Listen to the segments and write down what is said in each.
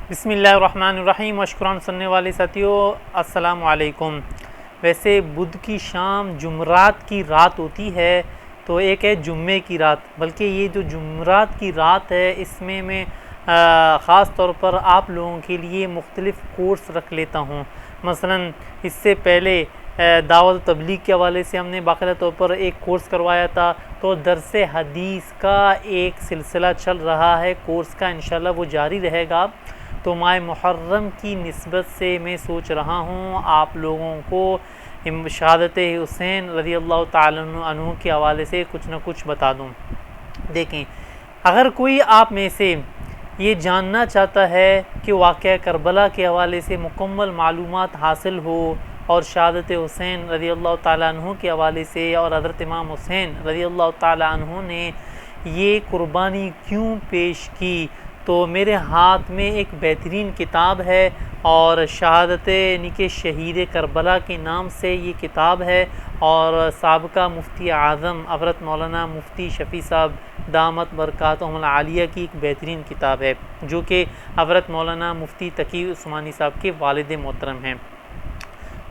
बिस्मिल्लाहिर्रहमानिर्रहीम। मशकुरान सुनने वाले साथियों, अस्सलाम वालेकुम। वैसे बुध की शाम जुमरात की रात होती है, तो एक है जुम्मे की रात। बल्कि ये जो जुमरात की रात है, इसमें मैं ख़ास तौर पर आप लोगों के लिए मुख्तलिफ़ कोर्स रख लेता हूँ। मसलन इससे पहले दावत तबलीग के हवाले से हमने बाकायदा तौर पर एक कोर्स करवाया था, तो दरस हदीस का एक सिलसिला चल रहा है कोर्स का, इंशाल्लाह वो जारी रहेगा। तो माह मुहर्रम की निस्बत से मैं सोच रहा हूँ आप लोगों को शहादत हुसैन रज़ी अल्लाह ताला अन्हु के हवाले से कुछ न कुछ बता दूँ। देखें, अगर कोई आप में से ये जानना चाहता है कि वाक़या करबला के हवाले से मुकम्मल मालूमात हासिल हो और शहादत हुसैन रज़ी अल्लाह ताला अन्हु के हवाले से और हज़रत इमाम हुसैन रज़ी अल्लाह ताला अन्हु ने ये कुर्बानी क्यों पेश की, तो मेरे हाथ में एक बेहतरीन किताब है और शहादत यानी कि शहीद करबला के नाम से ये किताब है। और साबका मुफ्ती आज़म हज़रत मौलाना मुफ्ती शफ़ी साहब दामत बरकातुहुल आलिया की एक बेहतरीन किताब है, जो कि हज़रत मौलाना मुफ्ती तकी उस्मानी साहब के वालिद मोहतरम हैं।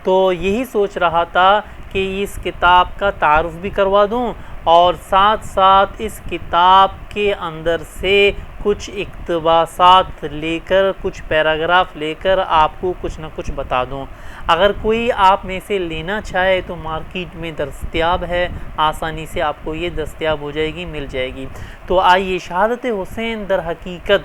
तो यही सोच रहा था कि इस किताब का तारुफ़ भी करवा दूं और साथ साथ इस किताब के अंदर से कुछ इक़्तिबासात लेकर, कुछ पैराग्राफ लेकर आपको कुछ न कुछ बता दूं। अगर कोई आप में से लेना चाहे तो मार्केट में दस्तयाब है, आसानी से आपको ये दस्तयाब हो जाएगी, मिल जाएगी। तो आइए, शहादत हुसैन दर हकीकत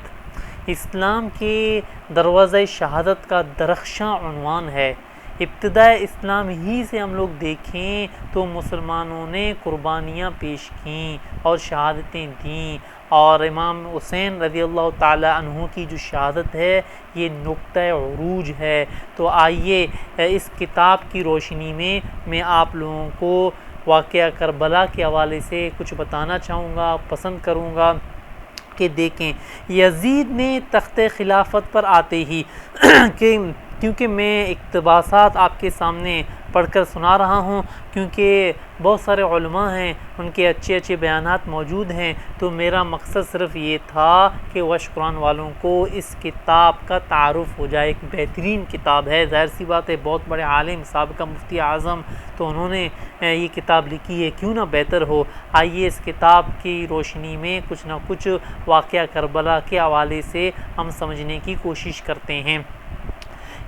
इस्लाम के दरवाज़े शहादत का दरख्शां उन्वान है। इब्तिदा इस्लाम ही से हम लोग देखें तो मुसलमानों ने कुर्बानियाँ पेश की और शहादतें दी, और इमाम हुसैन रज़ी अल्लाह ताला अन्हु की जो शहादत है ये नुक्ता उरूज है। तो आइए, इस किताब की रोशनी में मैं आप लोगों को वाक़या करबला के हवाले से कुछ बताना चाहूँगा, पसंद करूँगा कि देखें। यजीद ने तख्ते खिलाफत पर आते ही क्योंकि मैं इक़्तिबासात आपके सामने पढ़कर सुना रहा हूँ, क्योंकि बहुत सारे उलमा हैं, उनके अच्छे अच्छे बयानात मौजूद हैं, तो मेरा मकसद सिर्फ़ ये था कि वश कुरान वालों को इस किताब का तारुफ़ हो जाए। एक बेहतरीन किताब है, ज़ाहिर सी बात है, बहुत बड़े आलिम साबिक़ा मुफ्ती आज़म, तो उन्होंने ये किताब लिखी है, क्यों ना बेहतर हो। आइए, इस किताब की रोशनी में कुछ ना कुछ वाक़या करबला के हवाले से हम समझने की कोशिश करते हैं।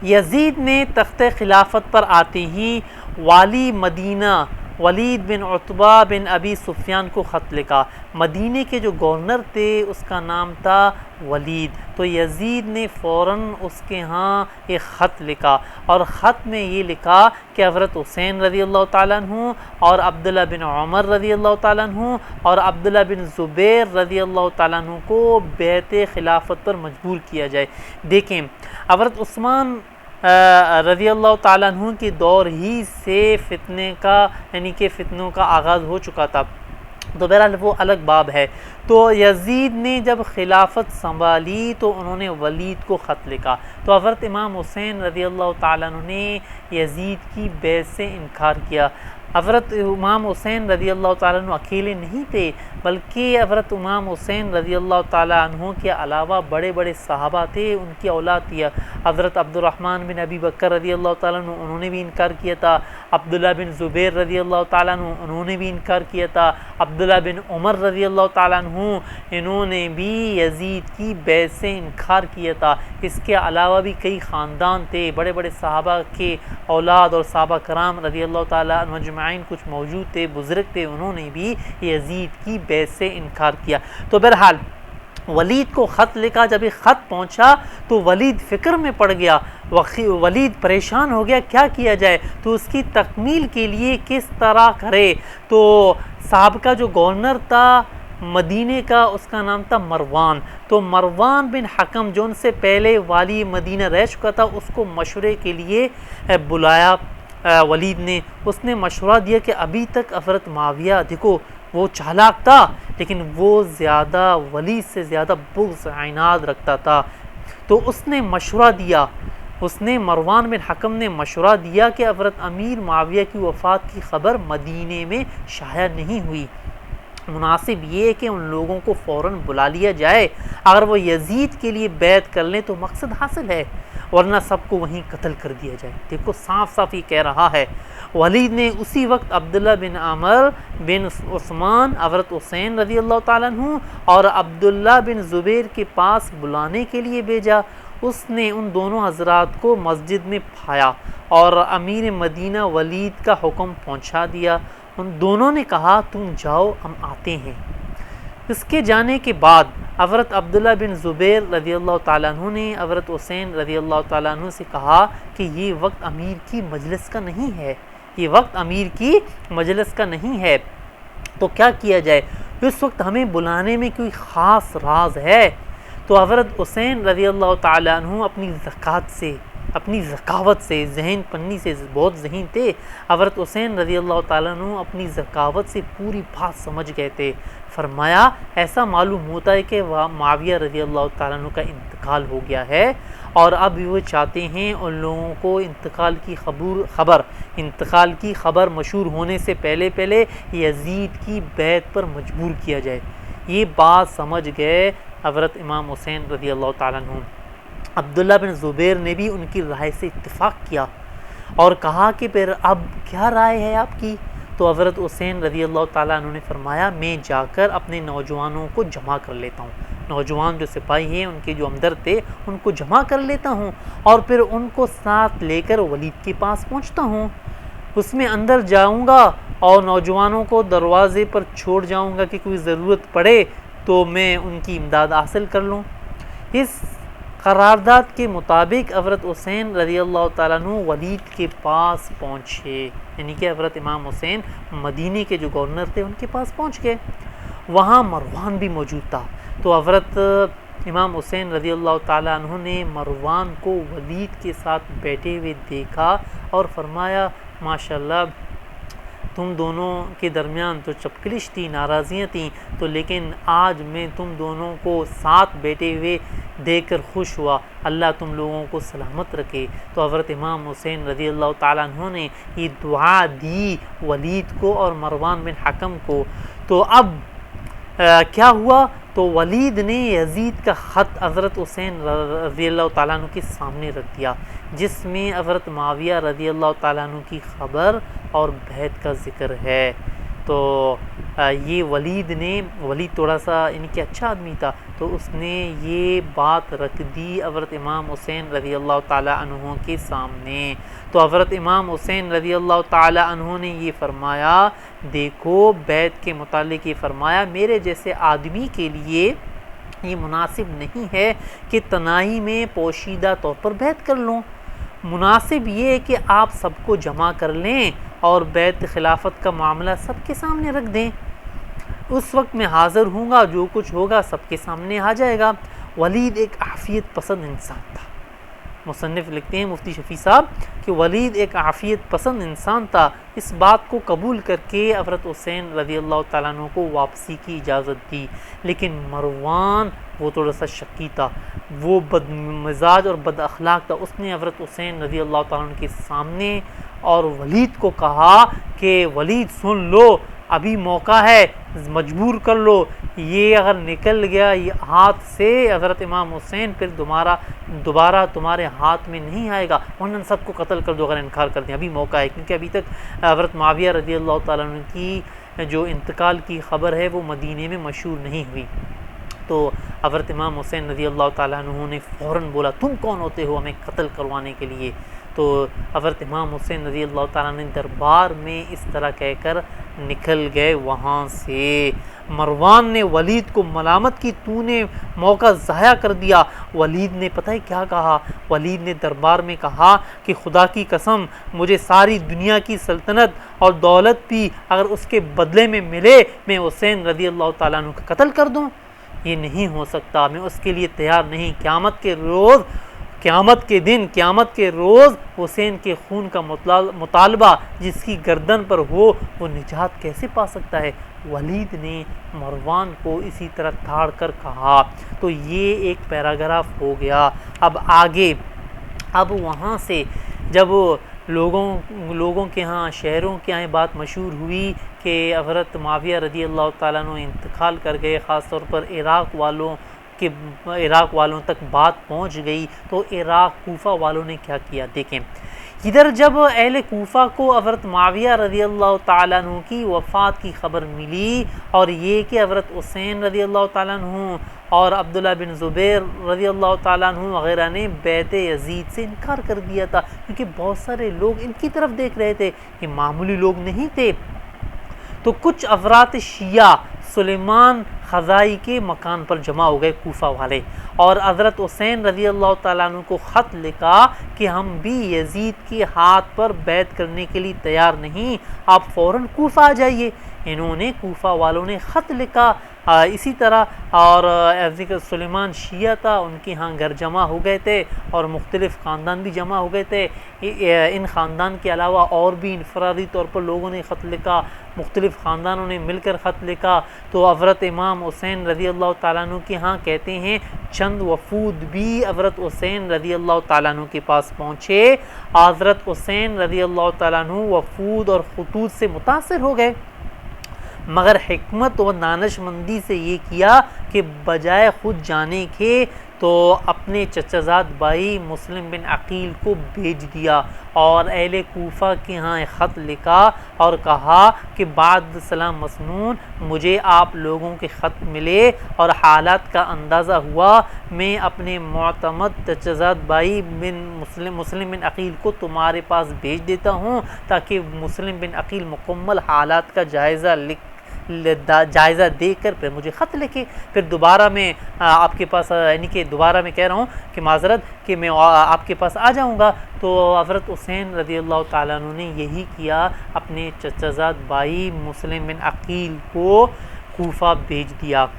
यजीद ने तख्ते खिलाफत पर आते ही वाली मदीना वलीद बिन उतबा बिन अबी सुफियान को ख़त लिखा। मदीने के जो गवर्नर थे उसका नाम था वलीद। तो यजीद ने फ़ौरन उसके यहाँ एक ख़त लिखा और ख़त में ये लिखा कि हज़रत हुसैन रज़ी अल्लाह ताला अन्हु और अब्दुल्ला बिन उमर रज़ी अल्लाह ताला अन्हु और अब्दुल्ला बिन ज़ुबैर रज़ी अल्लाह ताला अन्हु को बैत खिलाफत पर मजबूर किया जाए। देखें, हज़रत उस्मान रज़ी अल्लाह ताला अन्हु के दौर ही से फ़ितने का यानी कि फ़ितनों का आगाज़ हो चुका था, तो बहरहाल वो अलग बाब है। तो यजीद ने जब खिलाफत संभाली तो उन्होंने वलीद को ख़त लिखा। तो हज़रत इमाम हुसैन रज़ी अल्लाह ताला अन्हु ने यजीद की बैत से इनकार किया। हज़रत इमाम हुसैन रज़ी अल्लाह ताला अन्हु अकेले नहीं थे, बल्कि हज़रत इमाम हुसैन रज़ी अल्लाह ताला अन्हु के अलावा बड़े बड़े सहाबा थे, उनकी औलाद थी। हज़रत अब्दुर्रहमान बिन अबी बकर रज़ी अल्लाह ताला अन्हु, उन्होंने भी इनकार किया था। अब्दुल्ला बिन ज़ुबैर रज़ी अल्लाह ताला अन्हु, उन्होंने भी इनकार किया था। अब्दुल्ला बिन उमर रज़ी अल्लाह ताला अन्हु, इन्होंने भी यजीद की बैत से इनकार किया था। इसके अलावा भी कई ख़ानदान थे, बड़े बड़े सहाबा के औलाद और सहाबा कराम रज़ी अल्लाह ताला अजमाइन कुछ मौजूद थे, बुज़ुर्ग थे, उन्होंने भी यजीद की बैत से इनकार किया। तो बहरहाल वलीद को ख़त लिखा। जब ये ख़त पहुँचा तो वलीद फ़िक्र में पड़ गया, वलीद परेशान हो गया, क्या किया जाए, तो उसकी तकमील के लिए किस तरह करे। तो साहब का जो गवर्नर था मदीने का, उसका नाम था मरवान। तो मरवान बिन हकम जो उनसे पहले वाली मदीना रह चुका था, उसको मशवरे के लिए बुलाया वलीद ने। उसने मशवरा दिया कि अभी तक हज़रत मुआविया, देखो वो चालाक था, लेकिन वो ज़्यादा वलीद से ज़्यादा बुग़्ज़ इनाद रखता था। तो उसने मशवरा दिया, उसने मरवान बिन हकम ने मशवरा दिया कि हज़रत अमीर मुआविया की वफ़ात की ख़बर मदीने में शाया नहीं हुई, मुनासिब ये है कि उन लोगों को फ़ौरन बुला लिया जाए, अगर वो यजीद के लिए बैत कर लें तो मकसद हासिल है, वरना सबको वहीं कत्ल कर दिया जाए। देखो साफ साफ ये कह रहा है। वलीद ने उसी वक्त अब्दुल्ला बिन अमर बिन उस्मान, हज़रत हुसैन रज़ी अल्लाह ताला अन्हु और अब्दुल्ला बिन ज़ुबैर के पास बुलाने के लिए भेजा। उसने उन दोनों हजरात को मस्जिद में पाया और अमीर मदीना वलीद का हुक्म पहुंचा दिया। उन दोनों ने कहा तुम जाओ, हम आते हैं। इसके जाने के बाद हज़रत अब्दुल्ला बिन ज़ुबैर रज़ी अल्लाह ताला अन्हु ने हज़रत हुसैन रज़ी अल्लाह ताला अन्हु से कहा कि ये वक्त अमीर की मजलिस का नहीं है, ये वक्त अमीर की मजलिस का नहीं है, तो क्या किया जाए? इस वक्त हमें बुलाने में कोई ख़ास राज है? तो हज़रत हुसैन रज़ी अल्लाह ताला अन्हु अपनी ज़कात से, अपनी ज़कावत से, जहन पन्नी से बहुत ज़हीन थे। हज़रत हुसैन रज़ी अल्लाह ताला अन्हु अपनी ज़कावत से पूरी बात समझ गए थे। फरमाया ऐसा मालूम होता है कि मुआविया रज़ी अल्लाह ताला अन्हु का इंतकाल हो गया है और अब वो चाहते हैं उन लोगों को इंतकाल की खबर मशहूर होने से पहले पहले यजीद की बैत पर मजबूर किया जाए। ये बात समझ गए हज़रत इमाम हुसैन रज़ी अल्लाह ताला अन्हु। अब्दुल्ला बिन ज़ुबैर ने भी उनकी राय से इत्तिफ़ाक़ किया और कहा कि फिर अब क्या राय है आपकी? तो हज़रत हुसैन रज़ी अल्लाह ताला अन्हु ने फरमाया मैं जाकर अपने नौजवानों को जमा कर लेता हूँ, नौजवान जो सिपाही हैं उनके जो अंदर थे उनको जमा कर लेता हूँ और फिर उनको साथ लेकर वलीद के पास पहुँचता हूँ। उसमें अंदर जाऊँगा और नौजवानों को दरवाज़े पर छोड़ जाऊँगा कि कोई ज़रूरत पड़े तो मैं उनकी इमदाद हासिल कर लूँ। इस करारदाद के मुताबिक हज़रत हुसैन रज़ी अल्लाह ताला अन्हु वलीद के पास पहुँचे, यानी कि हज़रत इमाम हुसैन मदीने के जो गवर्नर थे उनके पास पहुँच गए। वहाँ मरवान भी मौजूद था। तो हज़रत इमाम हुसैन रज़ी अल्लाह ताला अन्हु ने मरवान को वलीद के साथ बैठे हुए देखा और फरमाया माशाल्लाह तुम दोनों के दरमियान तो चपकलिश थी, नाराज़ियाँ थीं, तो लेकिन आज मैं तुम दोनों को साथ बैठे हुए देखकर खुश हुआ। अल्लाह तुम लोगों को सलामत रखे। तो हज़रत इमाम हुसैन रज़ी अल्लाह ताला अन्हु ने ये दुआ दी वलीद को और मरवान बिन हकम को। तो अब क्या हुआ? तो वलीद ने यजीद का ख़त हज़रत हुसैन रज़ी अल्लाह ताला अन्हु के सामने रख दिया, जिसमें हज़रत मुआविया रज़ी अल्लाह ताला अन्हु की ख़बर और बैत का ज़िक्र है। तो ये वलीद थोड़ा सा इनके अच्छा आदमी था, तो उसने ये बात रख दी हज़रत इमाम हुसैन रज़ी अल्लाह ताला अन्हु के सामने। तो हज़रत इमाम हुसैन रज़ी अल्लाह ताला अन्हु ने ये फरमाया, देखो बैत के मुतालिक ये फरमाया मेरे जैसे आदमी के लिए ये मुनासिब नहीं है कि तनाई में पोशीदा तौर पर बैत कर लूँ। मुनासिब ये है कि आप सबको जमा कर लें और बैत खिलाफत का मामला सबके सामने रख दें। उस वक्त मैं हाज़िर हूँगा, जो कुछ होगा सबके सामने आ जाएगा। वलीद एक आफ़ियत पसंद इंसान था। मुसन्निफ़ लिखते हैं मुफ्ती शफ़ी साहब कि वलीद एक आफ़ियत पसंद इंसान था। इस बात को कबूल करके हज़रत हुसैन रज़ी अल्लाह ताला अन्हु को वापसी की इजाज़त दी, लेकिन मरवान वो थोड़ा सा शक्की था, वो बदमिजाज और बद अखलाक था। उसने हज़रत हुसैन रज़ी अल्लाह ताला अन्हु के सामने और वलीद को कहा कि वलीद सुन लो, अभी मौका है, मजबूर कर लो, ये अगर निकल गया ये हाथ से हज़रत इमाम हुसैन फिर दोबारा तुम्हारे हाथ में नहीं आएगा, वरना सबको कत्ल कर दो अगर इनकार कर दें। अभी मौका है, क्योंकि अभी तक हज़रत मुआविया रज़ी अल्लाह ताला अन्हु की जो इंतकाल की ख़बर है वो मदीने में मशहूर नहीं हुई। तो हज़रत इमाम हुसैन रज़ी अल्लाह ताला अन्हु ने फ़ौरन बोला तुम कौन होते हो हमें कत्ल करवाने के लिए? तो हज़रत इमाम हुसैन रज़ी अल्लाह ताला ने दरबार में इस तरह कहकर निकल गए वहाँ से। मरवान ने वलीद को मलामत की, तूने मौका ज़ाया कर दिया। वलीद ने पता है क्या कहा? वलीद ने दरबार में कहा कि खुदा की कसम मुझे सारी दुनिया की सल्तनत और दौलत भी अगर उसके बदले में मिले मैं हुसैन रज़ी अल्लाह ताला अन्हु का कत्ल कर दूँ, ये नहीं हो सकता, मैं उसके लिए तैयार नहीं। क़यामत के रोज़ हुसैन के खून का मुतालबा जिसकी गर्दन पर हो वो निजात कैसे पा सकता है? वलीद ने मरवान को इसी तरह ताड़ कर कहा। तो ये एक पैराग्राफ हो गया। अब आगे, अब वहाँ से जब लोगों के यहाँ, शहरों के यहाँ बात मशहूर हुई कि हज़रत मुआविया रज़ी अल्लाह ताला अन्हु इंतकाल कर गए, ख़ास तौर पर इराक़ वालों तक बात पहुंच गई, तो इराक़ कूफ़ा वालों ने क्या किया देखें। इधर जब अहले कूफ़ा को हज़रत मुआविया रज़ी अल्लाह ताला अन्हु की वफ़ात की ख़बर मिली और ये कि हज़रत हुसैन रज़ी अल्लाह ताला अन्हु और अब्दुल्ला बिन ज़ुबैर रज़ी अल्लाह ताला अन्हु वग़ैरह ने बैत यज़ीद से इनकार कर दिया था, क्योंकि बहुत सारे लोग इनकी तरफ देख रहे थे, ये मामूली लोग नहीं थे। तो कुछ अफरात शिया सुलेमान ख़ज़ाई के मकान पर जमा हो गए कूफ़ा वाले, और हज़रत हुसैन रज़ी अल्लाह ताला अन्हु को ख़त लिखा कि हम भी यज़ीद के हाथ पर बैत करने के लिए तैयार नहीं, आप फ़ौरन कूफ़ा आ जाइए। इन्होंने कूफ़ा वालों ने ख़त लिखा। इसी तरह और सुलेमान शिया था, उनके यहाँ घर जमा हो गए थे और मुख्तलिफ़ ख़ानदान भी जमा हो गए थे। इन ख़ानदान के अलावा और भी इनफरादी तौर पर लोगों ने ख़त लिखा, मुख्तलिफ़ ख़ानदानों ने मिलकर ख़त लिखा। तो हज़रत इमाम हुसैन रज़ी अल्लाह ताला अन्हु के यहाँ कहते हैं चंद वफूद भी हज़रत हुसैन रज़ी अल्लाह ताला अन्हु के पास पहुँचे। हज़रत हुसैन रज़ी अल्लाह ताला अन्हु वफूद और खुतूत से मुतासिर हो गए, मगर हिकमत और दानिशमंदी से ये किया कि बजाय ख़ुद जाने के तो अपने चचाजाद भाई मुस्लिम बिन अकील को भेज दिया और अहले कूफ़ा के यहाँ ख़त लिखा और कहा कि बाद सलाम मसनून, मुझे आप लोगों के ख़त मिले और हालात का अंदाज़ा हुआ, मैं अपने मोतमद चचाजाद भाई मुस्लिम बिन अकील को तुम्हारे पास भेज देता हूँ, ताकि मुस्लिम बिन अकील मुकम्मल हालात का जायज़ा देकर फिर मुझे ख़त लिखे। फिर दोबारा मैं आपके पास, यानी कि दोबारा मैं कह रहा हूँ कि माज़रत कि मैं आपके पास आ जाऊँगा। तो हज़रत हुसैन रज़ी अल्लाह ताला अन्हु ने यही किया, अपने चचाजाद भाई मुस्लिम बिन अकील को कूफ़ा भेज दिया।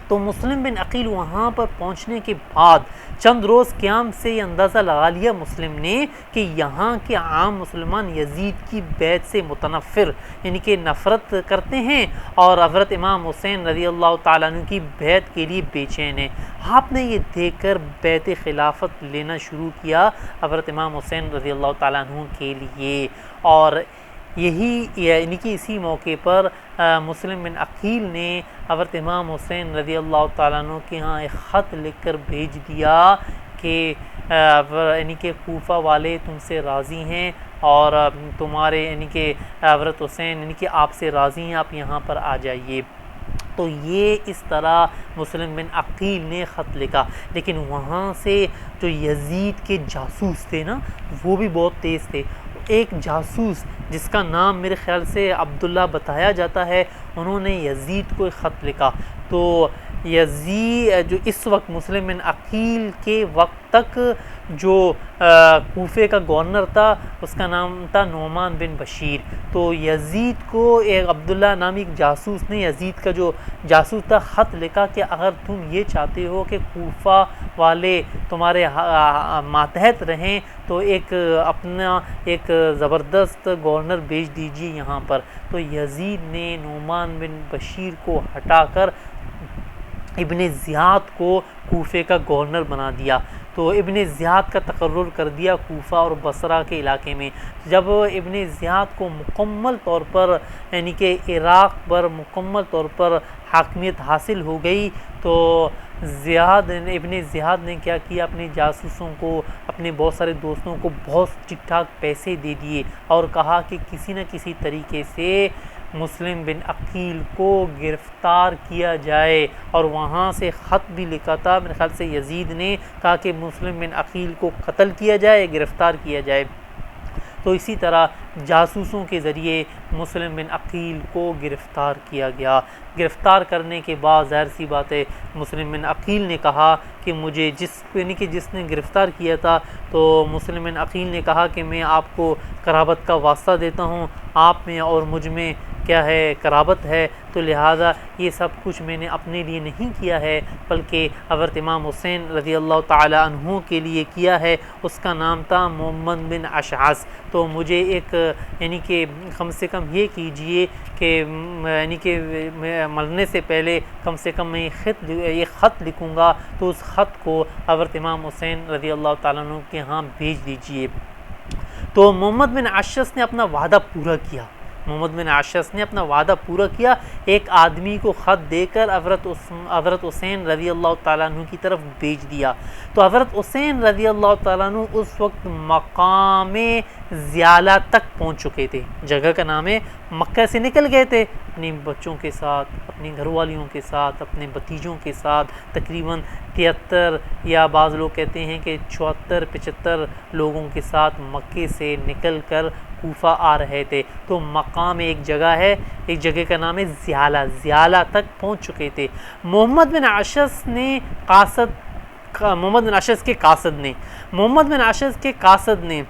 तो मुस्लिम बिन अकील वहाँ पर पहुँचने के बाद चंद रोज़ क़याम से ये अंदाज़ा लगा लिया मुस्लिम ने कि यहाँ के आम मुसलमान यज़ीद की बैत से मुतनफ़िर, यानी कि नफ़रत करते हैं और हज़रत इमाम हुसैन रज़ी अल्लाह ताला अन्हु की बैत के लिए बेचैन है। आपने ये देख कर बैत खिलाफत लेना शुरू किया हज़रत इमाम हुसैन रज़ी अल्लाह ताला अन्हु के लिए, और यही यानी कि इसी मौके पर मुस्लिम बिन अकील ने हज़रत इमाम हुसैन रज़ी अल्लाह ताला अन्हु के यहाँ एक ख़त लिख कर भेज दिया कि यानी कि कूफ़ा वाले तुमसे राज़ी हैं और तुम्हारे यानी कि हज़रत हुसैन यानी कि आपसे राज़ी हैं, आप यहाँ पर आ जाइए। तो ये इस तरह मुस्लिम बिन अकील ने ख़त लिखा। लेकिन वहाँ से जो यज़ीद के जासूस थे ना, वो भी बहुत तेज़ थे। एक जासूस जिसका नाम मेरे ख़्याल से अब्दुल्ला बताया जाता है, उन्होंने यज़ीद को ख़त लिखा। तो यज़ीद जो इस वक्त मुस्लिम बिन अकील के वक्त तक जो कूफ़े का गवर्नर था, उसका नाम था नोमान बिन बशीर। तो यज़ीद को एक अब्दुल्ला नामी एक जासूस ने यज़ीद का जो जासूस था ख़त लिखा कि अगर तुम ये चाहते हो कि कूफ़ा वाले तुम्हारे मातहत रहें तो एक अपना एक ज़बरदस्त गवर्नर भेज दीजिए यहाँ पर। तो यज़ीद ने नोमान बिन बशीर को हटाकर इब्ने ज़ियाद को कूफ़े का गवर्नर बना दिया। तो इब्ने ज़ियाद का तकर्रुर कर दिया कूफ़ा और बसरा के इलाके में। जब इब्ने ज़ियाद को मुकम्मल तौर पर यानी कि इराक़ पर मुकम्मल तौर पर हाकमियत हासिल हो गई, तो इब्ने ज़ियाद ने क्या किया, अपने जासूसों को, अपने बहुत सारे दोस्तों को बहुत ठीक ठाक पैसे दे दिए और कहा कि किसी न किसी तरीके से मुस्लिम बिन अकील को गिरफ़्तार किया जाए। और वहाँ से ख़त भी लिखा था, मेरे ख़्याल से यज़ीद ने कहा कि मुस्लिम बिन अकील को कत्ल किया जाए, गिरफ़्तार किया जाए। तो इसी तरह जासूसों के ज़रिए मुस्लिम बिन अकील को गिरफ़्तार किया गया। गिरफ़्तार करने के बाद ज़ाहिर सी बात है मुस्लिम बिन अकील ने कहा कि मुझे जिसने गिरफ़्तार किया था, तो मुस्लिम बिन अकील ने कहा कि मैं आपको कराबत का वास्ता देता हूँ, आप में और मुझ में क्या है, कराबत है, तो लिहाजा ये सब कुछ मैंने अपने लिए नहीं किया है बल्कि हज़रत इमाम हुसैन रज़ी अल्लाह ताला अन्हु के लिए किया है। उसका नाम था मोहम्मद बिन अशअस। तो मुझे एक यानी कि कम से कम ये कीजिए कि यानी कि मरने से पहले कम से कम मैं ये ख़त लिखूँगा, तो उस ख़त को हज़रत इमाम हुसैन रज़ी अल्लाह ताला अन्हु के यहाँ भेज दीजिए। तो मोहम्मद बिन अशअस ने अपना वादा पूरा किया। मोहम्मद बिन अशस ने अपना वादा पूरा किया, एक आदमी को ख़त देकर हज़रत हुसैन रज़ी अल्लाह तआला अन्हु की तरफ भेज दिया। तो हज़रत हुसैन रज़ी अल्लाह तआला अन्हु उस वक्त मकाम ज़ियाला तक पहुँच चुके थे। जगह का नाम है, मक्का से निकल गए थे अपने बच्चों के साथ, अपनी घरवालियों के साथ, अपने भतीजों के साथ, तकरीबन 73 या बाज़ लोग कहते हैं कि 74-75 लोगों के साथ मक्के से निकल कर कूफा आ रहे थे। तो मकाम एक जगह है, एक जगह का नाम है ज़ियाला, ज़ियाला तक पहुँच चुके थे। मोहम्मद बिन अशस के कासद ने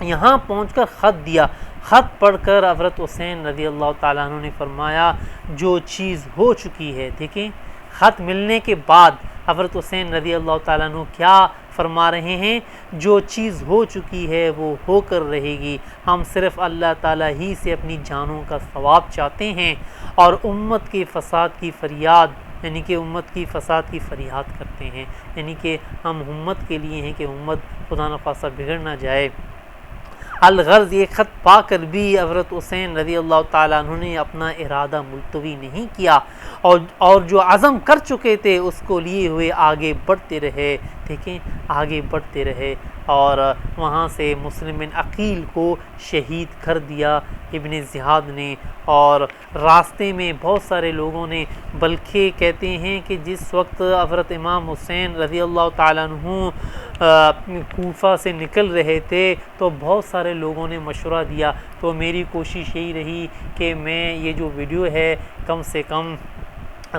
यहाँ पहुँचकर ख़त दिया। ख़त पढ़कर हज़रत हुसैन रज़ी अल्लाह तआला अन्हु ने फरमाया, जो चीज़ हो चुकी है, देखें ख़त मिलने के बाद हज़रत हुसैन रज़ी अल्लाह तआला अन्हु क्या फरमा रहे हैं, जो चीज़ हो चुकी है वो होकर रहेगी। हम सिर्फ़ अल्लाह ताला ही से अपनी जानों का सवाब चाहते हैं और उम्मत के फ़साद की फ़रियाद, यानी कि उम्मत की फ़साद की फ़रियाद करते हैं, यानी कि हम उम्मत के लिए हैं कि उम्मत खुदा न खासा बिगड़ ना जाए। अलगर्ज़ ये ख़त पाकर भी हज़रत हुसैन रज़ी अल्लाह तआला अन्हु ने अपना इरादा मुलतवी नहीं किया और जो अज़म कर चुके थे उसको लिए हुए आगे बढ़ते रहे। देखें, आगे बढ़ते रहे और वहाँ से मुस्लिम बिन अकील को शहीद कर दिया इब्न ज़ियाद ने। और रास्ते में बहुत सारे लोगों ने, बल्कि कहते हैं कि जिस वक्त हज़रत इमाम हुसैन रज़ी अल्लाह तआला अन्हु कूफा से निकल रहे थे तो बहुत सारे लोगों ने मशवरा दिया। तो मेरी कोशिश यही रही कि मैं ये जो वीडियो है कम से कम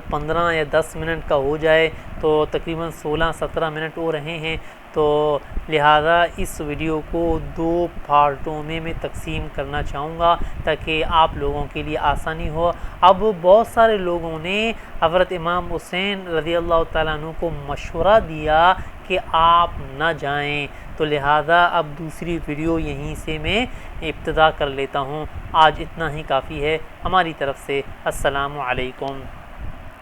15 या 10 मिनट का हो जाए, तो तकरीबन 16-17 मिनट हो रहे हैं, तो लिहाजा इस वीडियो को 2 पार्टों में मैं तकसीम करना चाहूँगा ताकि आप लोगों के लिए आसानी हो। अब बहुत सारे लोगों ने हज़रत इमाम हुसैन रज़ी अल्लाह तआला अन्हु को मशवरा दिया कि आप न जाएं, तो लिहाजा अब दूसरी वीडियो यहीं से मैं इब्तिदा कर लेता हूँ। आज इतना ही काफ़ी है हमारी तरफ़ से। अस्सलामु अलैकुम।